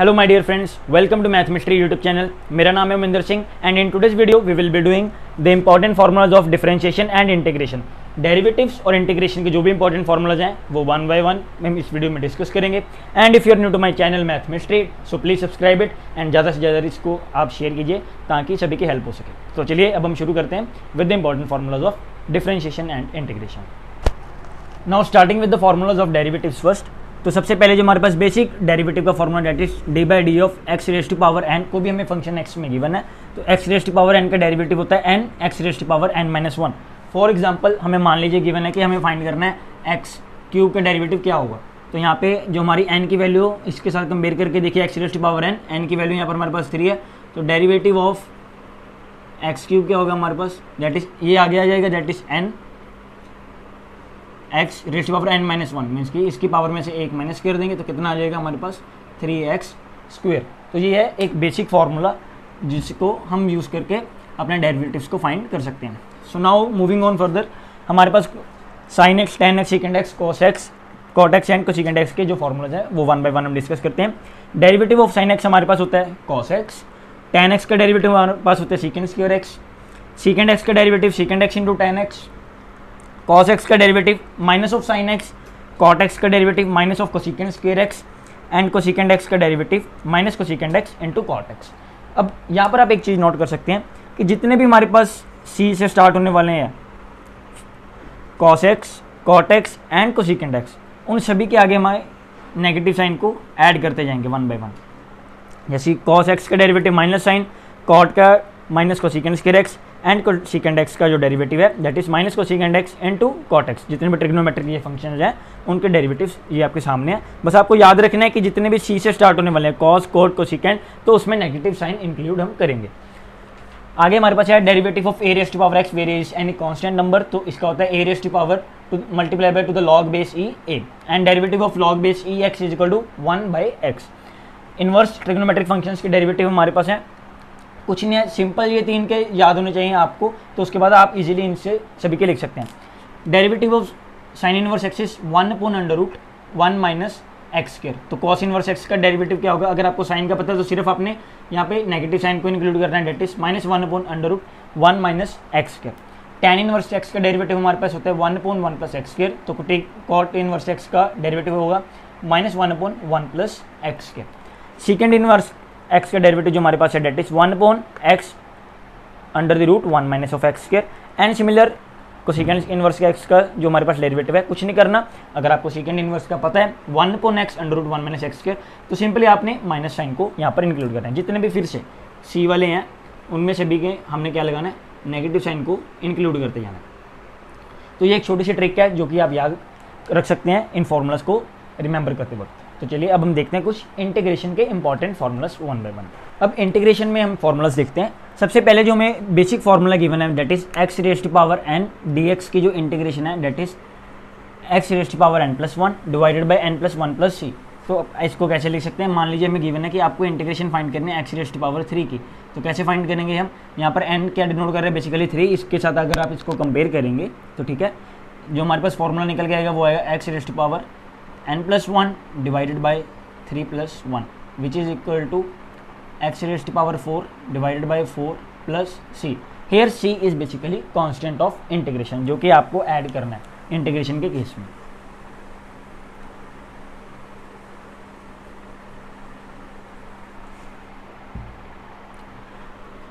Hello my dear friends, welcome to Math Mystery YouTube channel. मेरा नाम है उमिंदर Singh and in today's video we will be doing the important formulas of differentiation and integration. Derivatives और integration के जो भी important formulas हैं वो one by one हम इस वीडियो में डिस्कस करेंगे. And if you are new to my channel Math Mystery, so please subscribe it and ज़्यादा से ज़्यादा इसको आप शेयर कीजिए ताकि सभी की हेल्प हो सके. तो चलिए अब हम शुरू करते हैं with the important formulas of differentiation and integration. Now starting with the formulas of derivatives first. तो सबसे पहले जो हमारे पास बेसिक डेरिवेटिव का formula that is d by d of x raise to power n. को भी हमें फंक्शन एक्स में गिवन है तो x raise to power n का डेरिवेटिव होता है n x raise to power n minus one. For example हमें मान लीजिए गिवन है कि हमें फाइंड करना है एक्स क्यूब का डेरिवेटिव क्या होगा. तो यहाँ पे जो हमारी एन की वैल्यू इसके साथ कंपेयर करके देखिए x raise to power n की वैल्यू यहाँ पर हमारे पास 3 है. तो डेरिवेटिव ऑफ एक्स क्यूब क्या होगा हमारे पास, दैट इज ये आगे आ जाएगा, that is n x raise to power n minus one. Means कि इसकी पावर में से एक माइनस कर देंगे तो कितना आ जाएगा हमारे पास 3x स्क्वेयर. तो ये है एक बेसिक फार्मूला जिसको हम यूज़ करके अपने डेरिवेटिव्स को फाइंड कर सकते हैं. So now moving on further, हमारे पास sine x tan x secant x cos x cot x and cosecant x के जो फार्मूलाज है वो वन बाय वन हम डिस्कस करते हैं. डेरिवेटिव ऑफ साइन एक्स हमारे पास होता है कॉस एक्स. टेन एक्स का डेरिवेटिव हमारे पास होता है secant square x. Secant x का derivative secant x into tan x. cos x का derivative minus of sine x. cot x का derivative minus of cosecant square x and cosecant x का derivative minus cosecant x into cot x. अब यहाँ पर आप एक चीज़ note कर सकते हैं कि जितने भी हमारे पास c से स्टार्ट होने वाले हैं cos x cot x and cosecant x, उन सभी के आगे हमारे नेगेटिव साइन को ऐड करते जाएंगे वन बाय वन. जैसे cos x का डेरिवेटिव माइनस साइन, cot का minus cosecant square x and cosecant x का जो डेरिवेटिव है that is minus cosecant x into cot x. जितने भी ट्रिग्नोमेट्रिक ये फंक्शंस हैं उनके डेरिवेटिव्स ये आपके सामने है. बस आपको याद रखना है कि जितने भी सी से स्टार्ट होने वाले हैं कॉस कोट कोसेकेंड, तो उसमें नेगेटिव साइन इंक्लूड हम करेंगे. आगे हमारे पास है derivative of a raise to power x where is any constant number. तो इसका होता है a raise to power to multiply by to the log base e a and derivative of log base e x is equal to 1 by x. Inverse trigonometric functions के derivative हमारे पास है, कुछ नहीं है, सिंपल ये तीन के याद होने चाहिए आपको. तो उसके बाद आप इजीली इनसे सभी के लिख सकते हैं. Derivative of sine inverse x is 1 upon under root 1 minus x square. तो कॉस इनवर्स एक्स का डेरिवेटिव क्या होगा, अगर आपको साइन का पता है तो सिर्फ आपने यहाँ पे नेगेटिव साइन को इंक्लूड करना है, that is minus 1 upon under root 1 minus x square. Tan inverse x का डेरिवेटिव हमारे पास होता है 1 अपॉन 1 प्लस एक्स स्क्वायर. तो कॉट इनवर्स एक्स का डेरिवेटिव होगा minus 1 upon 1 plus x square. Secant inverse x का डेरिवेटिव जो हमारे पास है that is 1 upon x under the root 1 minus of x square. And similar cosecant inverse का x का जो हमारे पास डेरिवेटिव है, कुछ नहीं करना, अगर आपको सेकेंड इनवर्स का पता है 1 upon x under root 1 minus x square, तो सिंपली आपने माइनस साइन को यहाँ पर इंक्लूड करना है. जितने भी फिर से सी वाले हैं उनमें सभी के हमने क्या लगाना है, नेगेटिव साइन को इंक्लूड करते जाना है. तो ये एक छोटी सी ट्रिक है जो कि आप याद रख सकते हैं इन फॉर्मूलाज को रिमेंबर करते वक्त. तो चलिए अब हम देखते हैं कुछ इंटीग्रेशन के important formulas one by one. अब इंटीग्रेशन में हम फार्मूलाज देखते हैं. सबसे पहले जो हमें बेसिक फार्मूला गिवन है that is x raise to power n d x की जो इंटीग्रेशन है that is x raise to power n plus one divided by n plus one plus c. तो इसको कैसे लिख सकते हैं, मान लीजिए हमें गिवन है कि आपको इंटीग्रेशन फाइंड करनी है एक्स रेज टू पावर 3 की. तो कैसे फाइंड करेंगे हम, यहाँ पर एन क्या डिनोट कर रहे हैं बेसिकली 3, इसके साथ अगर आप इसको कंपेयर करेंगे तो ठीक है, जो हमारे पास फार्मूला निकल के आएगा वो आएगा x raise to power n plus 1 divided by 3 plus 1 which is equal to x raised to power 4 divided by 4 plus c. Here c is basically constant of integration जो कि आपको ऐड करना है इंटीग्रेशन के केस में.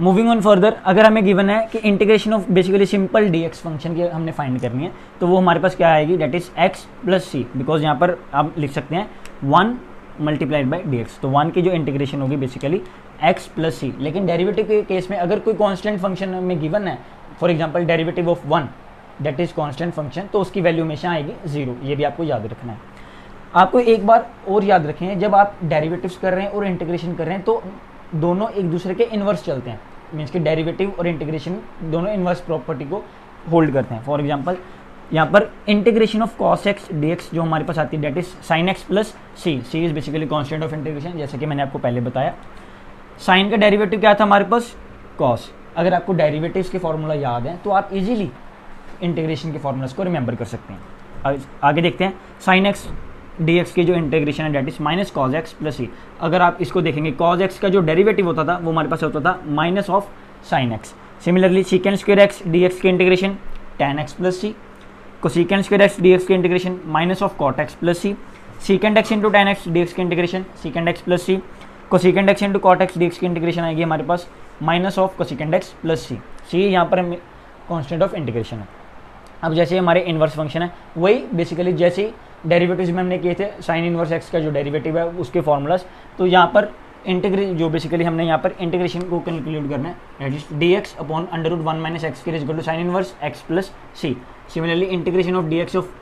Moving on further, अगर हमें given है कि integration of basically simple dx function की हमने फाइंड करनी है तो वो हमारे पास क्या आएगी, that is x plus C. Because यहाँ पर आप लिख सकते हैं 1 मल्टीप्लाइड बाई dx. तो 1 की जो इंटीग्रेशन होगी बेसिकली x प्लस सी. लेकिन डेरिवेटिव के केस में अगर कोई कांस्टेंट फंक्शन में गिवन है, for example derivative of 1 that is constant function, तो उसकी वैल्यू हमेशा आएगी 0. ये भी आपको याद रखना है. आपको एक बार और याद रखें, जब आप डेरिवेटिव्स कर रहे हैं और इंटीग्रेशन कर रहे हैं तो दोनों एक दूसरे के इन्वर्स चलते हैं. मीन्स कि डेरिवेटिव और इंटीग्रेशन दोनों इन्वर्स प्रॉपर्टी को होल्ड करते हैं. फॉर एग्जांपल यहाँ पर integration of cos x dx जो हमारे पास आती है that is sin x plus c. c is basically constant of integration, जैसे कि मैंने आपको पहले बताया. साइन का डेरिवेटिव क्या था हमारे पास, cos. अगर आपको डेरिवेटिव्स के फॉर्मूला याद हैं तो आप इजीली इंटीग्रेशन के फॉर्मूलाज को रिमेंबर कर सकते हैं. आगे देखते हैं. sin x dx की जो इंटीग्रेशन है that is minus cos x plus c. अगर आप इसको देखेंगे कॉज एक्स का जो डेरिवेटिव होता था वो हमारे पास होता था minus of sine x. Similarly secant square x dx की integration tan x plus c, cosecant square x dx की integration minus of cot x plus c, secant x into tan x dx की integration secant x plus c, cosecant x into cot x dx की integration आएगी हमारे पास minus of cosecant x plus c. C यहाँ पर constant of integration है। अब जैसे हमारे इन्वर्स फंक्शन है वही बेसिकली जैसे डेरिवेटिव्स में हमने किए थे साइन इन्वर्स एक्स का जो डेरिवेटिव है उसके फॉर्मूलाज, तो यहाँ पर इंटीग्रेट जो बेसिकली हमने यहाँ पर इंटीग्रेशन को कैलकुलेट करना है that is dx upon under root 1 minus x square is equal to sine inverse x plus C. Similarly integration of dx of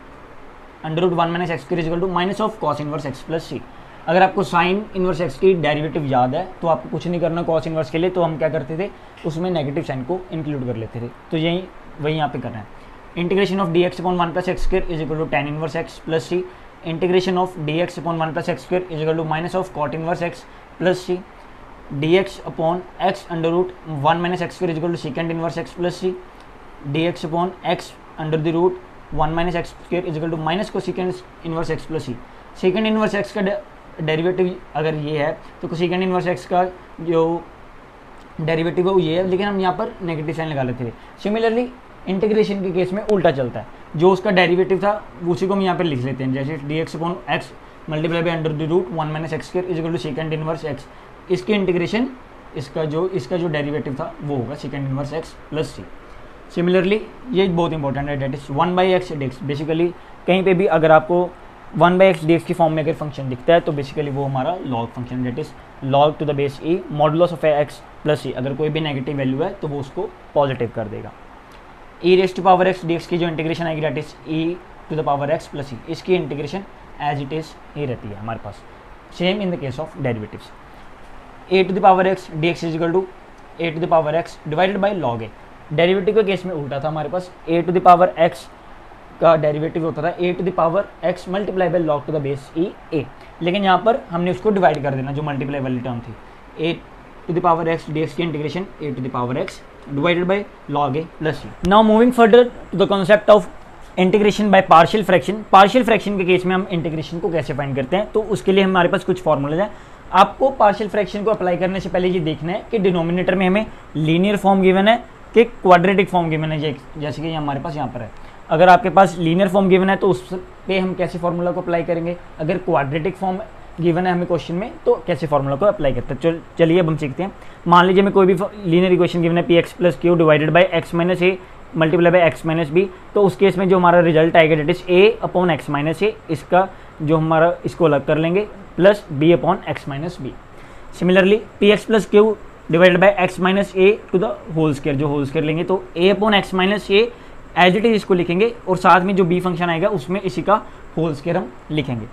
under root 1 minus x square is equal to minus of cos inverse x plus c. अगर आपको sine inverse x की derivative याद है तो आपको कुछ नहीं करना कॉस इनवर्स के लिए, तो हम क्या करते थे उसमें नेगेटिव साइन को इंक्लूड कर लेते थे, तो यही वही यहाँ पे करना है। Integration of dx upon 1 plus x square is equal to tan inverse x plus C. Integration of dx upon 1 plus x square is equal to minus of cot inverse x plus C. dx upon x under root 1 minus x square is equal to secant inverse x plus C. dx upon x under the root 1 minus x square is equal to minus को second inverse x plus C. Second inverse x का derivative अगर ये है तो second inverse x का जो derivative है वो ये है, लेकिन हम यहाँ पर नेगेटिव साइन लगा लेते थे। सिमिलरली इंटीग्रेशन के केस में उल्टा चलता है, जो उसका डेरिवेटिव था उसी को हम यहाँ पर लिख लेते हैं, जैसे dx upon x multiply by under the root 1 minus x square is equal to secant inverse x. इसकी इंटीग्रेशन इसका जो डेरिवेटिव था वो होगा सेकेंड इनवर्स एक्स प्लस सी। सिमिलरली ये बहुत इंपॉर्टेंट है that is 1 by x dx। Basically कहीं पे भी अगर आपको 1 बाई एक्स dx की फॉर्म में अगर फंक्शन दिखता है तो बेसिकली वो हमारा log function that is log to the base e modulus of x plus c. अगर कोई भी नेगेटिव वैल्यू है तो वो उसको पॉजिटिव कर देगा। E raised to power x dx की जो इंटीग्रेशन आएगी that is e to the power x plus c. इसकी इंटीग्रेशन एज इट इज ही रहती है हमारे पास, same in the case of derivatives. A to the power x dx is equal to a to the power x divided by log a. Derivative के case में उल्टा था, हमारे पास a to the power x का derivative होता था a to the power x multiply by log to the base e a, लेकिन यहाँ पर हमने उसको डिवाइड कर देना जो मल्टीप्लाई वाली टर्म थी। A to the power x dx की integration a to the power x divided by log a plus c. Now moving further to the concept of integration by partial fraction. Partial fraction के case में हम integration को कैसे find करते हैं, तो उसके लिए हमारे पास कुछ फॉर्मूलाज हैं। आपको पार्शियल फ्रैक्शन को अप्लाई करने से पहले ये देखना है कि डिनोमिनेटर में हमें लीनियर फॉर्म गिवन है कि क्वाड्रेटिक फॉर्म गिवन है, जैसे कि हमारे पास यहाँ पर है। अगर आपके पास लीनियर फॉर्म गिवन है तो उस पर हम कैसे फॉर्मूला को अप्लाई करेंगे, अगर क्वाड्रेटिक फॉर्म गिवन है हमें क्वेश्चन में तो कैसे फॉर्मूला को अप्लाई करते हैं। चलिए अब हम सीखते हैं। मान लीजिए हमें कोई भी लीनियर इक्वेशन गिवन है p x plus q divided by x minus a multiply by x minus b, तो उस केस में जो हमारा रिजल्ट आएगा that is a upon x minus a, इसका जो हमारा इसको अलग कर लेंगे plus b upon x minus b. Similarly p x plus q divided by x minus a to the whole square, जो होल स्क्वायर लेंगे तो ए upon x minus a as it is इसको लिखेंगे और साथ में जो बी फंक्शन आएगा उसमें इसी का होल स्क्वायर हम लिखेंगे।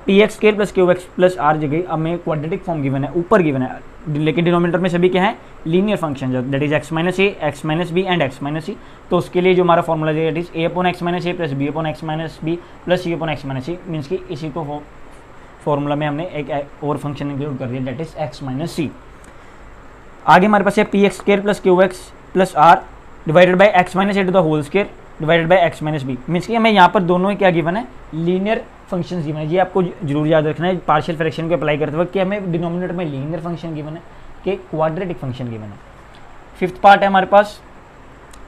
P x square plus q x plus r जगह हमें क्वाड्रेटिक फॉर्म गिवन है, ऊपर गिवन है, लेकिन डिनोमिनेटर में सभी क्या है linear function that is x minus a x minus b and x minus c. तो उसके लिए जो हमारा फॉर्मूला है that is a upon x minus a plus b upon x minus b plus c upon x minus c, means कि इसी को formula में हमने एक और फंक्शन इंक्लूड कर दिया that is x minus C. आगे हमारे पास है p x square plus q x plus r divided by x minus a to the whole square divided by x minus b, means कि हमें यहाँ पर दोनों ही क्या गिवन है लीनियर फंक्शन गिवन है। ये आपको जरूर याद रखना है पार्शियल फ्रैक्शन को अप्लाई करते वक्त कि हमें डिनोमिनेटर में लीनियर फंक्शन गिवन है कि क्वाड्रेटिक फंक्शन गिवन है। फिफ्थ पार्ट है हमारे पास,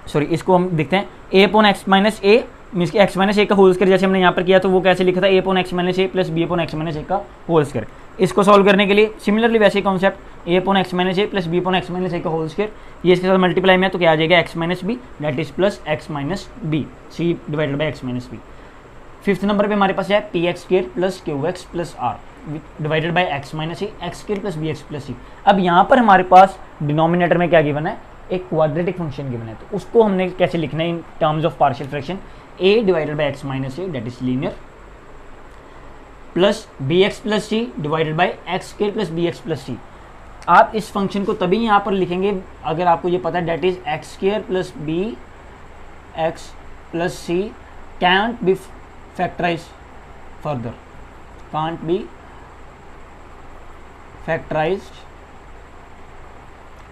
सॉरी इसको हम देखते हैं ए अपॉन एक्स माइनस ए, मीन्स कि एक्स माइनस ए का होल स्क्वायर जैसे हमने यहाँ पर किया तो वो कैसे लिखा था a upon x minus a plus b upon x minus a का होल स्क्वायर। इसको सॉल्व करने के लिए सिमिलरली वैसे concept a upon x minus a plus b upon x minus a का होल स्क्वायर, ये इसके साथ मल्टीप्लाई में तो क्या आ जाएगा x minus b that is plus x minus b c divided by x minus b. Fifth number पे हमारे पास है p x square plus q x plus r divided by x minus a x square plus b x plus c. अब यहाँ पर हमारे पास denominator में क्या गिवन है, एक क्वाड्रेटिक फंक्शन गिवन है, तो उसको हमने कैसे लिखना है in terms of partial fraction. A divided by x minus a that is linear plus b x plus c divided by x square plus b x plus c. आप इस function को तभी यहाँ पर लिखेंगे अगर आपको ये पता है that is x square plus b x plus c can't be factorized further, can't be factorized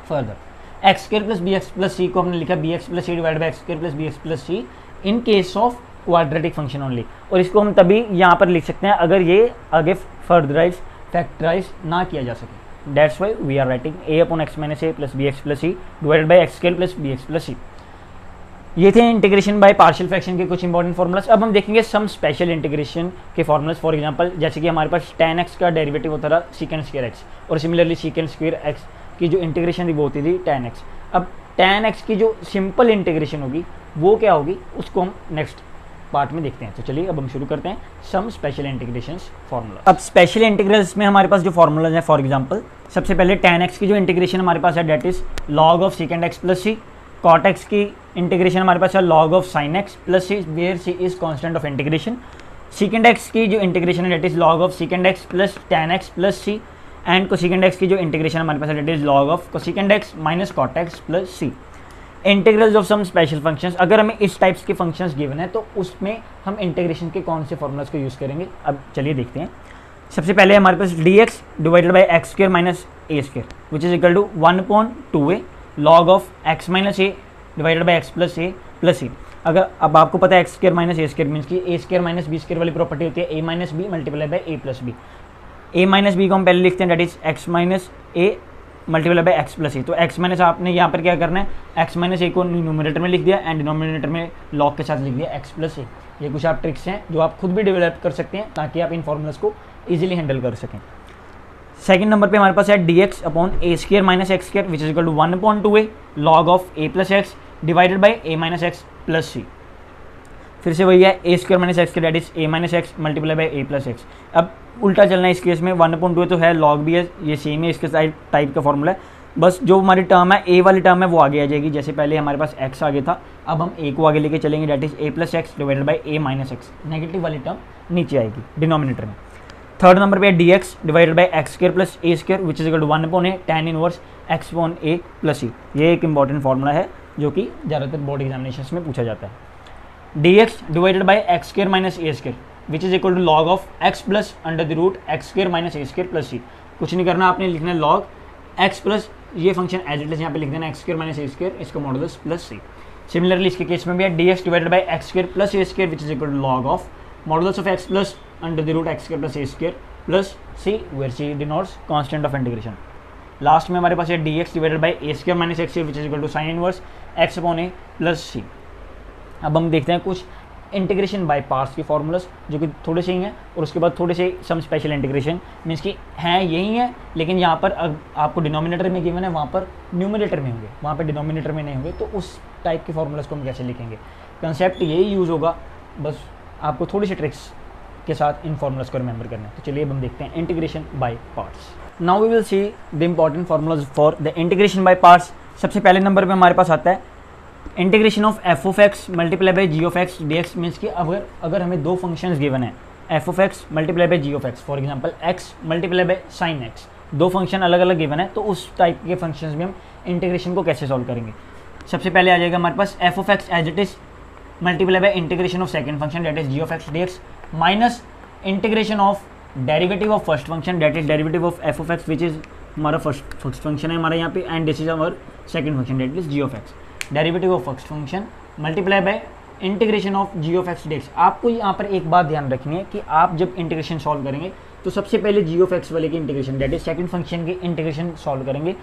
further। x square plus bx plus c को हमने लिखा bx plus c divided by x square plus bx plus c in case of quadratic function only, और इसको हम तभी यहाँ पर लिख सकते हैं अगर ये आगे फर्दराइज फैक्टराइज ना किया जा सके। That's why we are writing a upon x minus a plus b x plus c divided by x square plus b x plus c. ये थे इंटीग्रेशन बाय पार्शियल फ्रैक्शन के कुछ इंपॉर्टेंट फॉर्मूलाज। अब हम देखेंगे सम स्पेशल इंटीग्रेशन के formulas. For example जैसे कि हमारे पास tan x का डेरिवेटिव होता था सीकेंड स्क्वायर x, और सिमिलरली सीकेंड स्क्वायर x की जो इंटीग्रेशन थी वो होती थी tan x। अब tan x की जो सिंपल इंटीग्रेशन होगी वो क्या होगी, उसको हम नेक्स्ट पार्ट में देखते हैं। तो चलिए अब हम शुरू करते हैं सम स्पेशल इंटीग्रेशन फार्मूला। अब स्पेशल इंटीग्रल्स में हमारे पास जो फार्मूलाज हैं, फॉर एग्जांपल सबसे पहले tan x की जो इंटीग्रेशन हमारे पास है that is log of secant x plus C. cot x की इंटीग्रेशन हमारे पास है log of sin x plus C, where C is constant of integration. Secant x की जो इंटीग्रेशन है that is log of secant x plus tan x plus C, and cosecant x की जो integration हमारे पास है that is log of cosecant x minus cot x plus C. Integrals of some special functions, अगर हमें इस types के functions given है तो उसमें हम इंटीग्रेशन के कौन से फॉर्मूलाज को यूज़ करेंगे, अब चलिए देखते हैं। सबसे पहले हमारे पास dx divided by x square minus a square which is equal to 1/2a log of x minus a divided by x plus a plus c. अगर अब आपको पता है x square minus a square means की a square minus b square वाली property होती है a minus b multiply by a plus b. A minus b को हम पहले लिखते हैं that is x minus a multiply by x plus a. तो एक्स माइनस आपने यहाँ पर क्या करना है, एक्स माइनस ए को न्यूमरेटर में लिख दिया एंड डिनोमिनेटर में लॉग के साथ लिख दिया एक्स प्लस ए। ये कुछ आप ट्रिक्स हैं जो आप खुद भी डेवलप कर सकते हैं ताकि आप इन फॉर्मूलाज को ईजिली हैंडल कर सकें। सेकंड नंबर पे हमारे पास है dx upon a square minus x square which is equal to 1/2a log of a plus x divided by a minus x plus c. फिर से वही है a square minus x square that is a minus x multiply by a plus x. अब उल्टा चलना है इस case में, 1/2 तो है, log भी है, ये सेम है, इसके टाइप का फॉर्मूला है। बस जो हमारी टर्म है ए वाली टर्म है वो आगे आ जाएगी, जैसे पहले हमारे पास x आगे था, अब हम a को आगे लेके चलेंगे that is a plus x divided by a minus x. Negative वाली टर्म नीचे आएगी डिनोमिनेटर में। थर्ड नंबर पे है dx divided by x square plus a square which is equal to 1/a tan inverse x upon a plus c. ये एक important formula है जो कि ज़्यादातर बोर्ड एग्जामिनेशन में पूछा जाता है। dx divided by x square minus a square which is equal to log of x plus under the root x square minus a square plus c. कुछ नहीं करना, आपने लिखना है log x प्लस ये फंक्शन एज इट इज यहाँ पे लिख देना x square minus a square, इसका मॉडुलस प्लस सी। सिमिलरली इसके केस में भी है dx divided by x square plus a square which is equal to log of modulus of x plus under the root x square plus a square plus C, where c denotes constant of integration. Last में हमारे पास है dx divided by a square minus x square which is equal to sine inverse x upon a plus c. अब हम देखते हैं कुछ integration by parts के फॉर्मूलाज जो कि थोड़े से ही हैं, और उसके बाद थोड़े से सम स्पेशल इंटीग्रेशन मीन्स कि हैं यही है लेकिन यहाँ पर आपको डिनोमिनेटर में गिवन है, वहाँ पर न्यूमरेटर में होंगे, वहाँ पर डिनोमिनेटर में नहीं होंगे। तो उस टाइप के फॉर्मूलाज को हम कैसे लिखेंगे, कंसेप्ट यही यूज़ होगा, बस आपको थोड़ी सी ट्रिक्स के साथ इन फॉर्मूलाज को रिमेंबर करना है। तो चलिए अब हम देखते हैं integration by parts. Now we will see the important formulas for the integration by parts. सबसे पहले नंबर पे हमारे पास आता है integration of f of x multiply by g of x d x. Means कि अगर हमें दो फंक्शंस गिवन है f of x multiply by g of x, for example x multiply by sine x, दो फंक्शन अलग अलग given है, तो उस टाइप के फंक्शंस में हम इंटीग्रेशन को कैसे सॉल्व करेंगे। सबसे पहले आ जाएगा हमारे पास f of x as it is multiply by integration of second function that is g of x d x minus integration of derivative of first function that is derivative of f of x which is हमारा first function है हमारा यहाँ पे, and this is our second function that is g of x. Derivative of first function multiply by integration of g of x d x. आपको यहाँ पर एक बात ध्यान रखनी है कि आप जब इंटीग्रेशन सॉल्व करेंगे तो सबसे पहले जी ऑफ एक्स वाले की integration that is second function की इंटीग्रेशन सॉल्व करेंगे,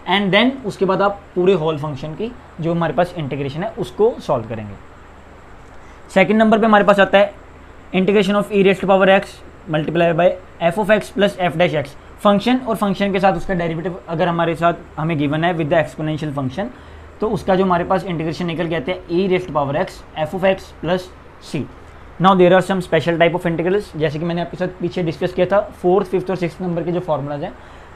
एंड देन उसके बाद आप पूरे होल फंक्शन की जो हमारे पास इंटीग्रेशन है उसको सॉल्व करेंगे। सेकंड नंबर पे हमारे पास आता है integration of e raised to power x multiply by f of x plus f dash x. Function और फंक्शन के साथ उसका डेरिवेटिव अगर हमारे साथ हमें गिवन है विद द एक्सपोनेंशियल फंक्शन, तो उसका जो हमारे पास इंटीग्रेशन निकल के आते हैं e raised to power x f of x plus c. Now there are some special type of integrals, जैसे कि मैंने आपके साथ पीछे डिस्कस किया था। फोर्थ, फिफ्थ और सिक्स नंबर के जो फॉर्मूलाज हैं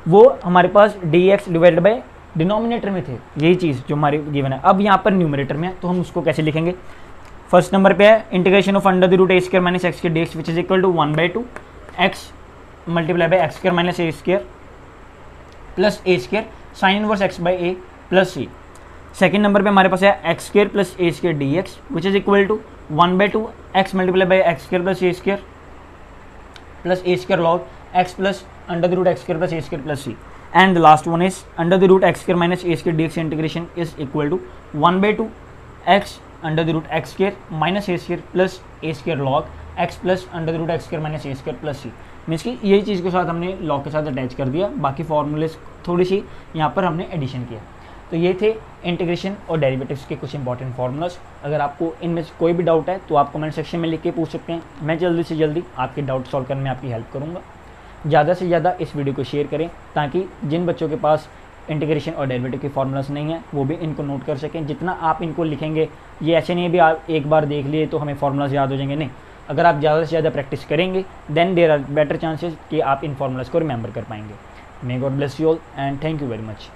वो हमारे पास d x divided by denominator में थे, यही चीज़ जो हमारी गिवन है। अब यहाँ पर न्यूमरेटर में है तो हम उसको कैसे लिखेंगे। फर्स्ट नंबर पे है integration of under the root a square minus x square d x which is equal to 1/2 x multiply by x square minus a square plus a square sine inverse x by a plus C. Second number पे हमारे पास है x square plus a square d x which is equal to 1/2 x multiply by x square plus a square log x plus under the root x square plus a square plus C. And the last one is under the root x square minus a square d x integration is equal to 1/2 x under the root x square minus a square plus a square log x plus under the root x square minus a square plus C. Means कि यही चीज़ के साथ हमने log के साथ attach कर दिया, बाकी फॉर्मूले थोड़ी सी यहाँ पर हमने एडिशन किया। तो ये थे इंटीग्रेशन और डेरिवेटिव्स के कुछ इंपॉर्टेंट फार्मूलाज। अगर आपको इनमें से कोई भी डाउट है तो आप कमेंट सेक्शन में लिख के पूछ सकते हैं, मैं जल्दी से जल्दी आपके डाउट सॉल्व करने में आपकी हेल्प करूँगा। ज़्यादा से ज़्यादा इस वीडियो को शेयर करें ताकि जिन बच्चों के पास इंटीग्रेशन और डेरिवेटिव के फार्मूलाज नहीं है वो भी इनको नोट कर सकें। जितना आप इनको लिखेंगे, ये ऐसे नहीं है भी आप एक बार देख लिए तो हमें फार्मूलाज याद हो जाएंगे, नहीं। अगर आप ज़्यादा से ज़्यादा प्रैक्टिस करेंगे then there are better chances कि आप इन फार्मूलाज को रिमेंबर कर पाएंगे। May God bless you all and thank you very much.